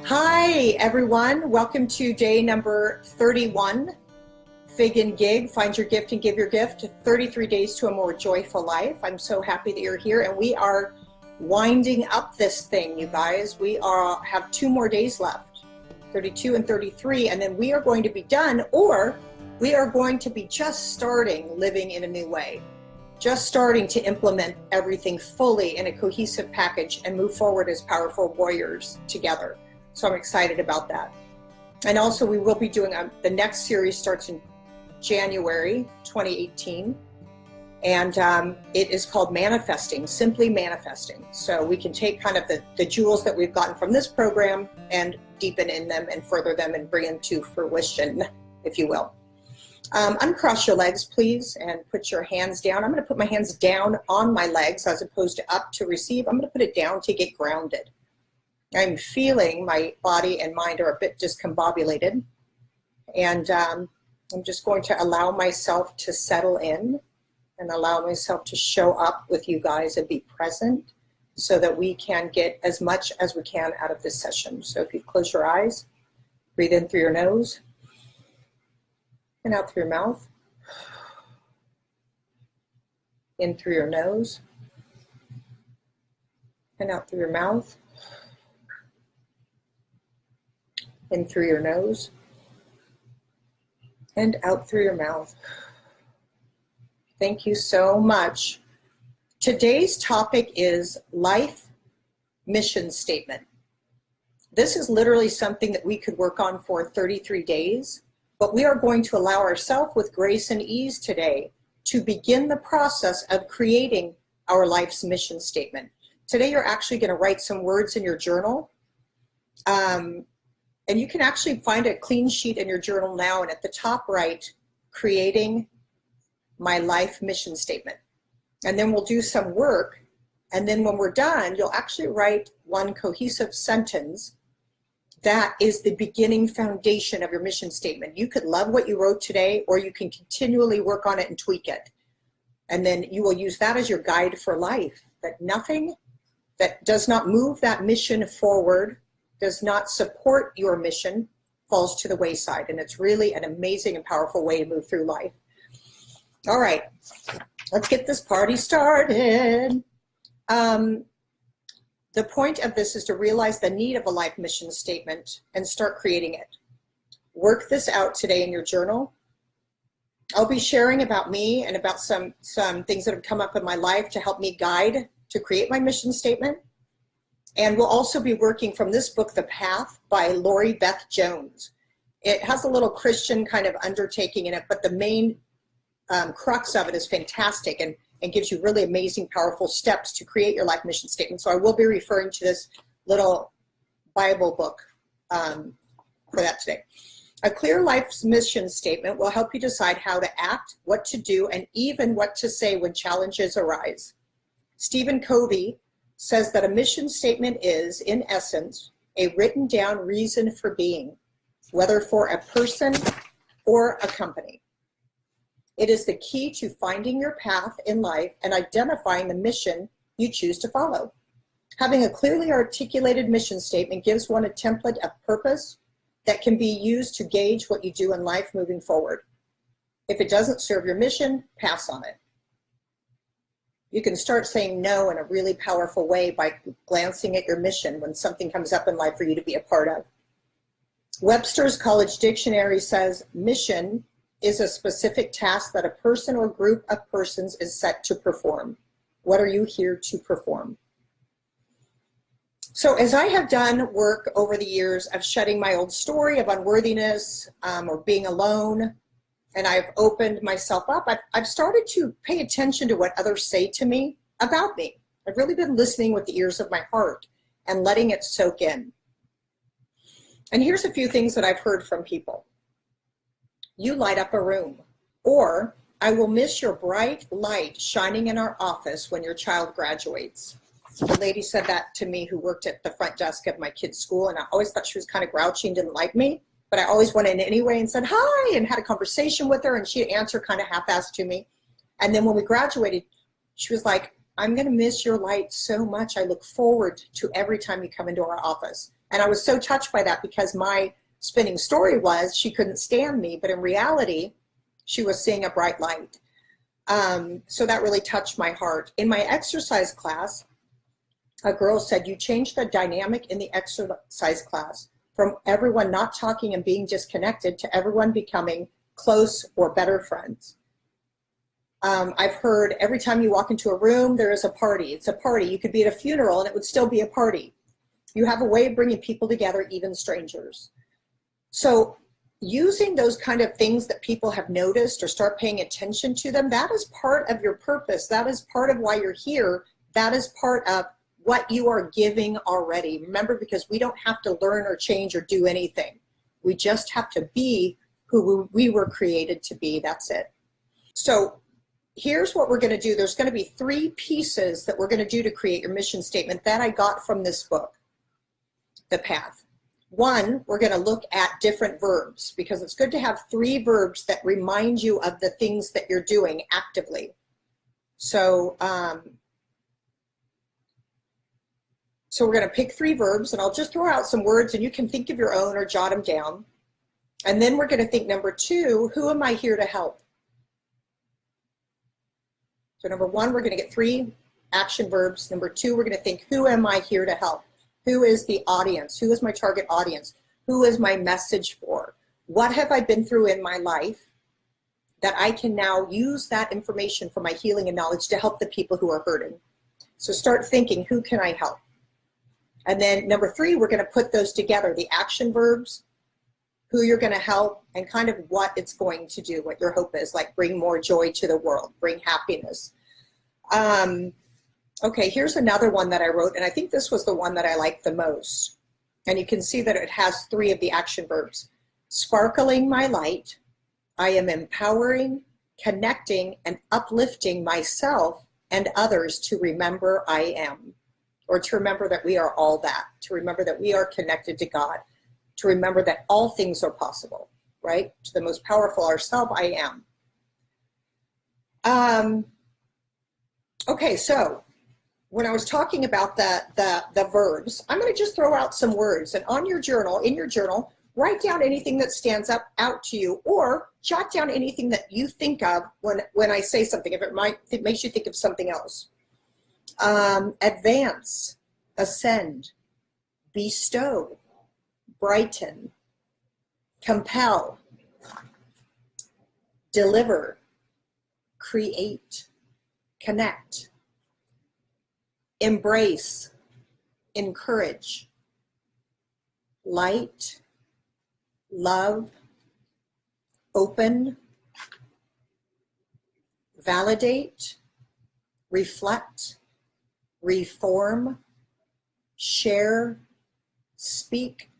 Hi, everyone. Welcome to day number 31, FYG GYG, Find Your Gift and Give Your Gift, 33 Days to a More Joyful Life. I'm so happy that you're here, and we are winding up this thing, you guys. We have 2 more days left, 32 and 33, and then we are going to be done, or we are going to be just starting living in a new way, just starting to implement everything fully in a cohesive package and move forward as powerful warriors together. So I'm excited about that. And also we will be doing, the next series starts in January 2018. And it is called Manifesting, Simply Manifesting. So we can take kind of the jewels that we've gotten from this program and deepen in them and further them and bring them to fruition, if you will. Uncross your legs, please, and put your hands down. I'm going to put my hands down on my legs as opposed to up to receive. I'm going to put it down to get grounded. I'm feeling my body and mind are a bit discombobulated, and I'm just going to allow myself to settle in and allow myself to show up with you guys and be present so that we can get as much as we can out of this session. So if you close your eyes, breathe in through your nose and out through your mouth, in through your nose and out through your mouth, in through your nose and out through your mouth. Thank you so much. Today's topic is life mission statement. This is literally something that we could work on for 33 days, but we are going to allow ourselves with grace and ease today to begin the process of creating our life's mission statement. Today you're actually going to write some words in your journal. And you can actually find a clean sheet in your journal now, and at the top right, creating my life mission statement. And then we'll do some work, and then when we're done, you'll actually write one cohesive sentence that is the beginning foundation of your mission statement. You could love what you wrote today, or you can continually work on it and tweak it. And then you will use that as your guide for life, that nothing that does not move that mission forward, does not support your mission, falls to the wayside. And it's really an amazing and powerful way to move through life. All right, let's get this party started. The point of this is to realize the need of a life mission statement and start creating it. Work this out today in your journal. I'll be sharing about me and about some things that have come up in my life to help me guide to create my mission statement. And we'll also be working from this book, The Path by Lori Beth Jones. It has a little Christian kind of undertaking in it, but the main crux of it is fantastic and gives you really amazing, powerful steps to create your life mission statement. So I will be referring to this little Bible book for that today. A clear life's mission statement will help you decide how to act, what to do, and even what to say when challenges arise. Stephen Covey says that a mission statement is, in essence, a written down reason for being, whether for a person or a company. It is the key to finding your path in life and identifying the mission you choose to follow. Having a clearly articulated mission statement gives one a template of purpose that can be used to gauge what you do in life moving forward. If it doesn't serve your mission, pass on it. You can start saying no in a really powerful way by glancing at your mission when something comes up in life for you to be a part of. Webster's College Dictionary says mission is a specific task that a person or group of persons is set to perform. What are you here to perform? So as I have done work over the years of shedding my old story of unworthiness or being alone, and I've opened myself up, I've started to pay attention to what others say to me about me. I've really been listening with the ears of my heart and letting it soak in. And here's a few things that I've heard from people. You light up a room. Or, I will miss your bright light shining in our office when your child graduates. The lady said that to me who worked at the front desk of my kid's school, and I always thought she was kind of grouchy and didn't like me. But I always went in anyway and said hi and had a conversation with her, and she'd answer kind of half-assed to me. And then when we graduated, she was like, I'm going to miss your light so much. I look forward to every time you come into our office. And I was so touched by that because my spinning story was she couldn't stand me, but in reality, she was seeing a bright light. So that really touched my heart. In my exercise class, a girl said, you changed the dynamic in the exercise class from everyone not talking and being disconnected to everyone becoming close or better friends. I've heard every time you walk into a room, there is a party. It's a party. You could be at a funeral and it would still be a party. You have a way of bringing people together, even strangers. So using those kind of things that people have noticed or start paying attention to them, that is part of your purpose. That is part of why you're here. That is part of what you are giving already. Remember, because we don't have to learn or change or do anything. We just have to be who we were created to be. That's it. So here's what we're going to do. There's going to be 3 pieces that we're going to do to create your mission statement that I got from this book, The Path. 1, we're going to look at different verbs because it's good to have 3 verbs that remind you of the things that you're doing actively. So, we're going to pick 3 verbs, and I'll just throw out some words and you can think of your own or jot them down. And then we're going to think number 2, who am I here to help? So number 1, we're going to get 3 action verbs. Number 2, we're going to think, who am I here to help? Who is the audience? Who is my target audience? Who is my message for? What have I been through in my life that I can now use that information for my healing and knowledge to help the people who are hurting? So start thinking, who can I help? And then number 3, we're going to put those together, the action verbs, who you're going to help, and kind of what it's going to do, what your hope is, like bring more joy to the world, bring happiness. Okay, here's another one that I wrote, and I think this was the one that I liked the most. And you can see that it has 3 of the action verbs. Sparkling my light, I am empowering, connecting, and uplifting myself and others to remember I am, or to remember that we are all that, to remember that we are connected to God, to remember that all things are possible, right? To the most powerful ourself, I am. Okay, so when I was talking about the verbs, I'm going to just throw out some words, and on your journal, in your journal, write down anything that stands out to you, or jot down anything that you think of when I say something, if it makes you think of something else. Advance, ascend, bestow, brighten, compel, deliver, create, connect, embrace, encourage, light, love, open, validate, reflect, reform, share, speak,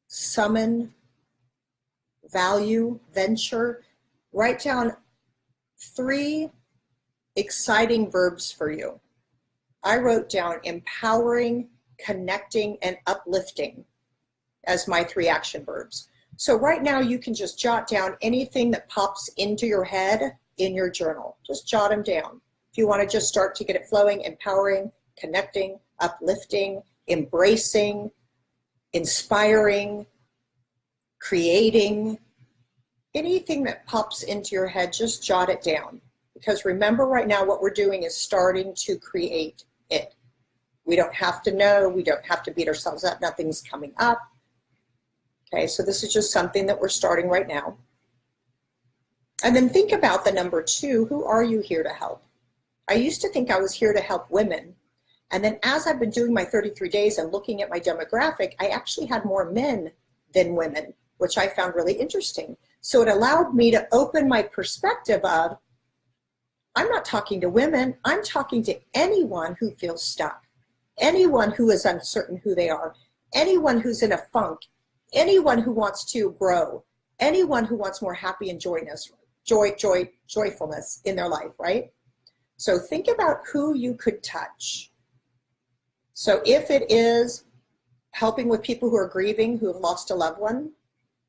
summon, value, venture. Write down 3 exciting verbs for you. I wrote down empowering, connecting, and uplifting as my 3 action verbs. So right now you can just jot down anything that pops into your head in your journal. Just jot them down. If you want to just start to get it flowing, empowering, connecting, uplifting, embracing, inspiring, creating, anything that pops into your head, just jot it down. Because remember, right now what we're doing is starting to create it. We don't have to know, we don't have to beat ourselves up, nothing's coming up. Okay, so this is just something that we're starting right now. And then think about the number 2, who are you here to help? I used to think I was here to help women. And then as I've been doing my 33 days and looking at my demographic, I actually had more men than women, which I found really interesting. So it allowed me to open my perspective of, I'm not talking to women, I'm talking to anyone who feels stuck, anyone who is uncertain who they are, anyone who's in a funk, anyone who wants to grow, anyone who wants more happy and joyfulness in their life, right? So think about who you could touch. So if it is helping with people who are grieving, who have lost a loved one,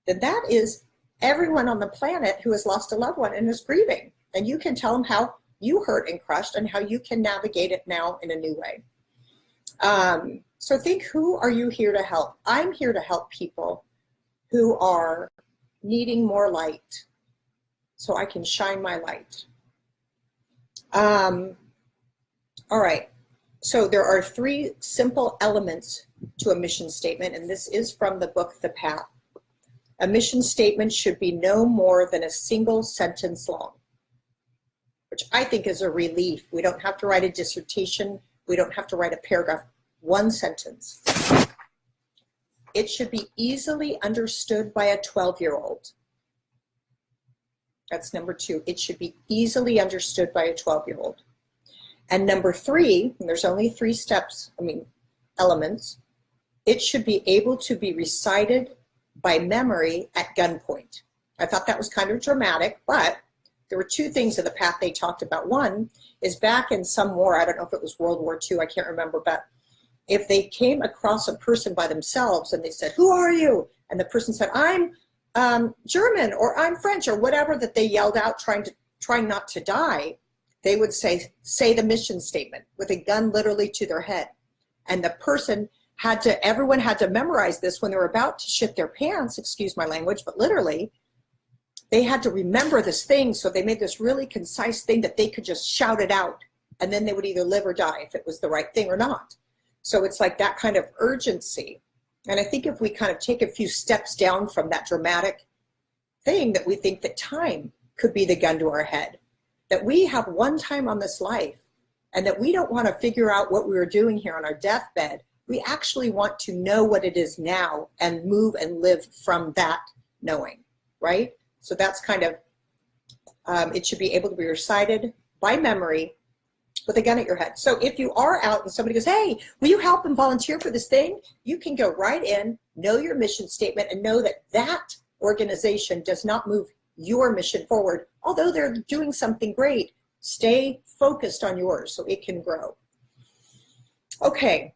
then that is everyone on the planet who has lost a loved one and is grieving. And you can tell them how you hurt and crushed and how you can navigate it now in a new way. So think, who are you here to help? I'm here to help people who are needing more light so I can shine my light. All right. So there are 3 simple elements to a mission statement, and this is from the book, The Path. A mission statement should be no more than a single sentence long, which I think is a relief. We don't have to write a dissertation. We don't have to write a paragraph. 1 sentence. It should be easily understood by a 12-year-old. That's number 2. It should be easily understood by a 12-year-old. And number 3, and there's only 3 elements, it should be able to be recited by memory at gunpoint. I thought that was kind of dramatic, but there were 2 things in the path they talked about. One is back in some war, I don't know if it was World War II, I can't remember, but if they came across a person by themselves and they said, "Who are you?" and the person said, "I'm German," or "I'm French," or whatever that they yelled out trying not to die, they would say the mission statement with a gun literally to their head. And the person everyone had to memorize this when they were about to shit their pants, excuse my language, but literally, they had to remember this thing, so they made this really concise thing that they could just shout it out, and then they would either live or die if it was the right thing or not. So it's like that kind of urgency. And I think if we kind of take a few steps down from that dramatic thing, that we think that time could be the gun to our head, that we have one time on this life, and that we don't want to figure out what we were doing here on our deathbed. We actually want to know what it is now and move and live from that knowing, right? So that's kind of, it should be able to be recited by memory with a gun at your head. So if you are out and somebody goes, "Hey, will you help and volunteer for this thing?" You can go right in, know your mission statement, and know that that organization does not move your mission forward. Although they're doing something great, stay focused on yours so it can grow. Okay,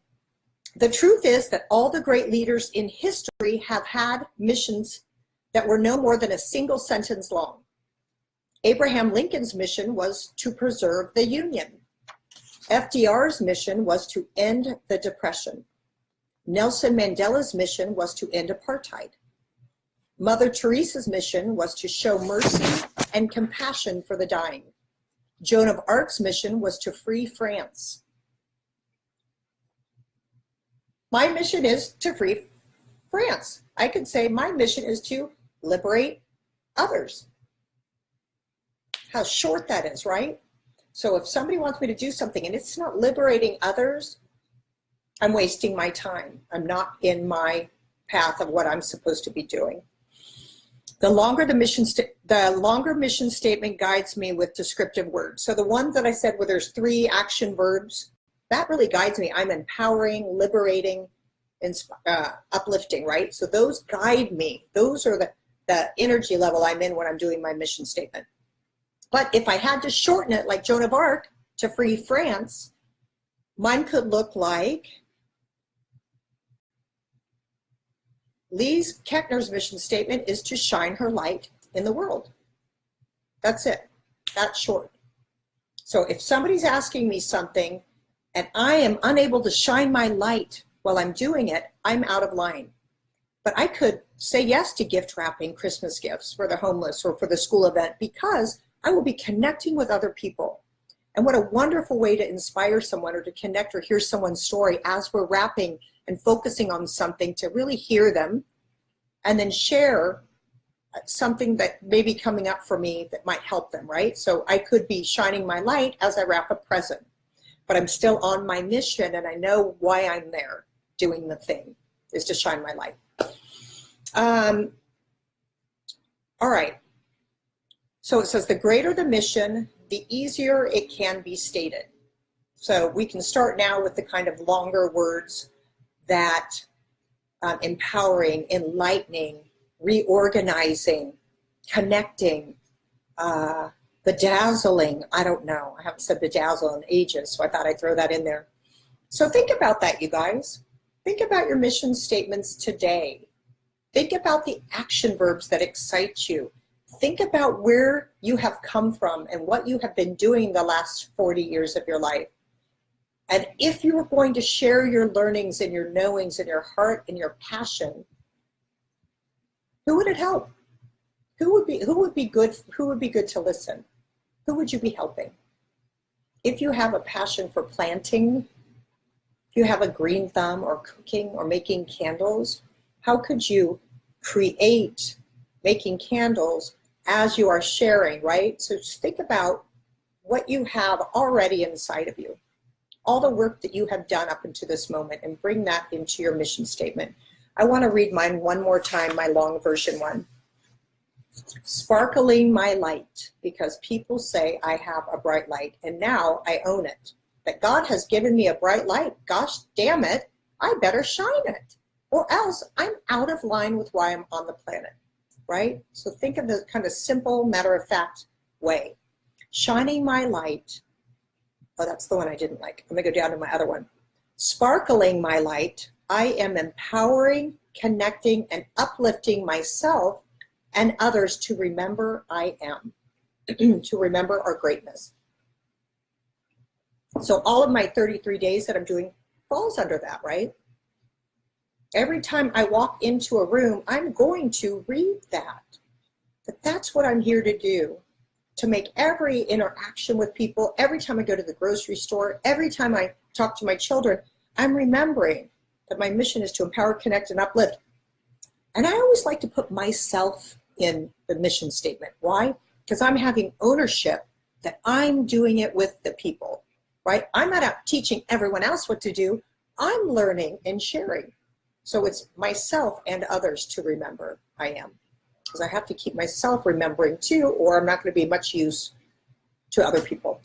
the truth is that all the great leaders in history have had missions that were no more than a single sentence long. Abraham Lincoln's mission was to preserve the Union. FDR's mission was to end the Depression. Nelson Mandela's mission was to end apartheid. Mother Teresa's mission was to show mercy and compassion for the dying. Joan of Arc's mission was to free France. My mission is to free France. I could say my mission is to liberate others. How short that is, right? So if somebody wants me to do something and it's not liberating others, I'm wasting my time. I'm not in my path of what I'm supposed to be doing. The longer mission statement guides me with descriptive words. So the one that I said where there's 3 action verbs, that really guides me. I'm empowering, liberating, and uplifting, right? So those guide me. Those are the energy level I'm in when I'm doing my mission statement. But if I had to shorten it like Joan of Arc to free France, mine could look like Leigh Koechner's mission statement is to shine her light in the world. That's it. That's short. So if somebody's asking me something and I am unable to shine my light while I'm doing it, I'm out of line. But I could say yes to gift wrapping Christmas gifts for the homeless or for the school event because I will be connecting with other people. And what a wonderful way to inspire someone or to connect or hear someone's story as we're wrapping and focusing on something, to really hear them and then share something that may be coming up for me that might help them, right? So I could be shining my light as I wrap a present, but I'm still on my mission and I know why I'm there doing the thing is to shine my light. All right. So it says the greater the mission, the easier it can be stated. So we can start now with the kind of longer words that empowering, enlightening, reorganizing, connecting, bedazzling. I don't know. I haven't said bedazzle in ages, so I thought I'd throw that in there. So think about that, you guys. Think about your mission statements today. Think about the action verbs that excite you. Think about where you have come from and what you have been doing the last 40 years of your life. And if you were going to share your learnings and your knowings and your heart and your passion, who would it help? Who would be good to listen? Who would you be helping? If you have a passion for planting, if you have a green thumb or cooking or making candles, how could you create making candles as you are sharing, right? So just think about what you have already inside of you, all the work that you have done up until this moment, and bring that into your mission statement. I want to read mine one more time, my long version one. Sparkling my light, because people say I have a bright light, and now I own it. That God has given me a bright light. Gosh damn it, I better shine it, or else I'm out of line with why I'm on the planet, right? So think of the kind of simple, matter-of-fact way. Shining my light. Oh, that's the one I didn't like. I'm gonna go down to my other one. Sparkling my light, I am empowering, connecting, and uplifting myself and others to remember I am, to remember our greatness. So all of my 33 days that I'm doing falls under that, right? Every time I walk into a room, I'm going to read that. But that's what I'm here to do, to make every interaction with people, every time I go to the grocery store, every time I talk to my children, I'm remembering that my mission is to empower, connect, and uplift. And I always like to put myself in the mission statement. Why? Because I'm having ownership that I'm doing it with the people, right? I'm not out teaching everyone else what to do. I'm learning and sharing. So it's myself and others to remember I am. Because I have to keep myself remembering too, or I'm not going to be much use to other people.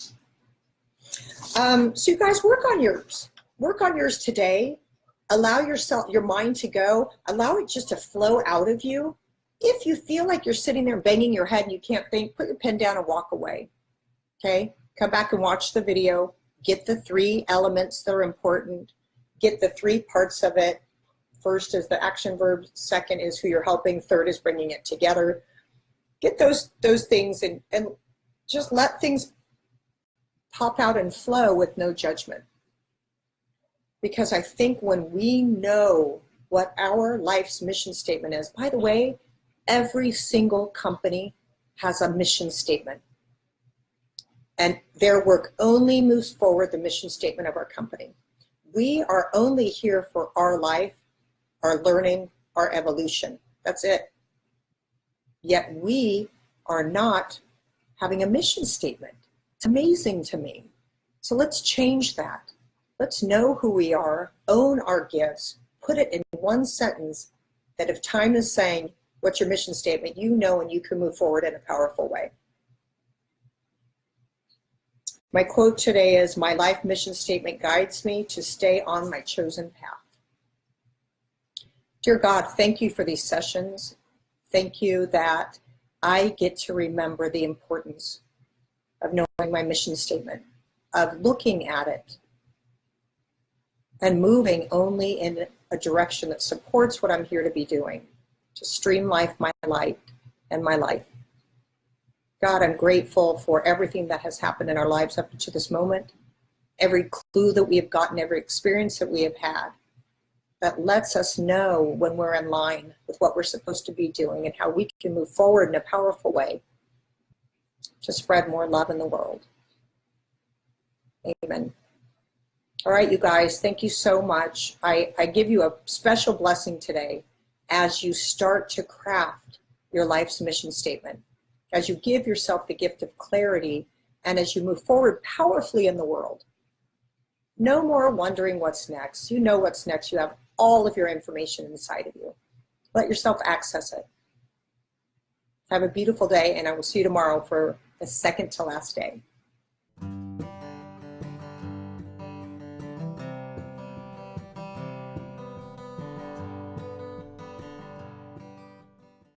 So you guys work on yours. Work on yours today. Allow your mind to go. Allow it just to flow out of you. If you feel like you're sitting there banging your head and you can't think, put your pen down and walk away. Okay? Come back and watch the video. Get the 3 elements that are important. Get the 3 parts of it. First is the action verb. Second is who you're helping. Third is bringing it together. Get those things and just let things pop out and flow with no judgment. Because I think when we know what our life's mission statement is, by the way, every single company has a mission statement. And their work only moves forward the mission statement of our company. We are only here for our life, our learning, our evolution. That's it. Yet we are not having a mission statement. It's amazing to me. So let's change that. Let's know who we are, own our gifts, put it in one sentence that if time is saying, what's your mission statement, you know, and you can move forward in a powerful way. My quote today is, my life mission statement guides me to stay on my chosen path. Dear God, thank you for these sessions. Thank you that I get to remember the importance of knowing my mission statement, of looking at it and moving only in a direction that supports what I'm here to be doing, to stream life, my light, and my life. God, I'm grateful for everything that has happened in our lives up to this moment, every clue that we have gotten, every experience that we have had, that lets us know when we're in line with what we're supposed to be doing and how we can move forward in a powerful way to spread more love in the world. Amen. All right, you guys, thank you so much. I give you a special blessing today as you start to craft your life's mission statement, as you give yourself the gift of clarity, and as you move forward powerfully in the world. No more wondering what's next. You know what's next. You have all of your information inside of you. Let yourself access it. Have a beautiful day, and I will see you tomorrow for the second to last day.